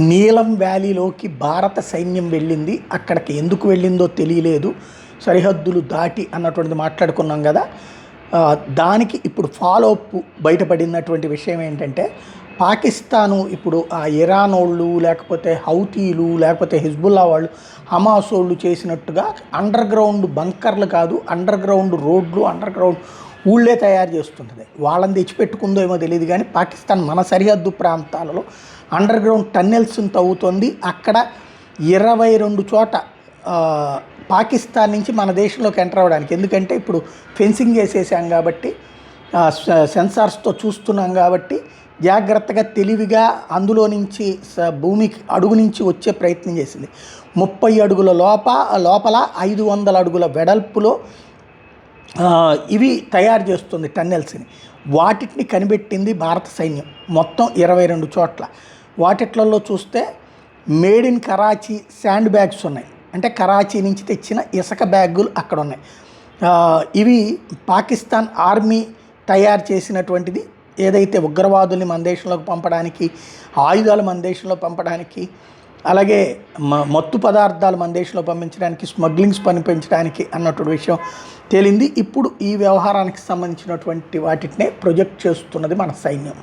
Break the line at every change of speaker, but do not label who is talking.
నీలం వ్యాలీలోకి భారత సైన్యం వెళ్ళింది. అక్కడికి ఎందుకు వెళ్ళిందో తెలియలేదు. సరిహద్దులు దాటి అన్నటువంటిది మాట్లాడుకున్నాం కదా. దానికి ఇప్పుడు ఫాలో అప్ బయటపడినటువంటి విషయం ఏంటంటే, పాకిస్తాను ఇప్పుడు ఆ ఇరాన్ వాళ్ళు, లేకపోతే హౌతీలు, లేకపోతే హిజ్బుల్లా వాళ్ళు, హమాస్ వాళ్ళు చేసినట్టుగా అండర్ గ్రౌండ్ బంకర్లు కాదు, అండర్ గ్రౌండ్ రోడ్లు, అండర్ గ్రౌండ్ ఊళ్ళే తయారు చేస్తుంటుంది. వాళ్ళని తెచ్చిపెట్టుకుందో ఏమో తెలియదు, కానీ పాకిస్తాన్ మన సరిహద్దు ప్రాంతాలలో అండర్ గ్రౌండ్ టన్నెల్స్ని తవ్వుతుంది. అక్కడ 22 చోట పాకిస్తాన్ నుంచి మన దేశంలోకి ఎంటర్ అవ్వడానికి, ఎందుకంటే ఇప్పుడు ఫెన్సింగ్ వేసేసాం కాబట్టి, సెన్సార్స్తో చూస్తున్నాం కాబట్టి జాగ్రత్తగా తెలివిగా అందులో నుంచి భూమికి అడుగు నుంచి వచ్చే ప్రయత్నం చేసింది. 30 అడుగుల లోపల 500 అడుగుల వెడల్పులో ఇవి తయారు చేస్తుంది టన్నెల్స్ని. వాటిని కనిపెట్టింది భారత సైన్యం మొత్తం 22 చోట్ల. వాటిట్లలో చూస్తే made in Karachi sand bags ఉన్నాయి, అంటే కరాచీ నుంచి తెచ్చిన ఇసుక బ్యాగులు అక్కడ ఉన్నాయి. ఇవి పాకిస్తాన్ ఆర్మీ తయారు చేసినటువంటిది. ఏదైతే ఉగ్రవాదుల్ని మన దేశంలోకి పంపడానికి, ఆయుధాలు మన దేశంలో పంపడానికి, అలాగే మత్తు పదార్థాలు మన దేశంలో పంపించడానికి, స్మగ్లింగ్స్ పంపించడానికి అన్నటువంటి విషయం తేలింది. ఇప్పుడు ఈ వ్యవహారానికి సంబంధించినటువంటి వాటినే ప్రొజెక్ట్ చేస్తున్నది మన సైన్యం.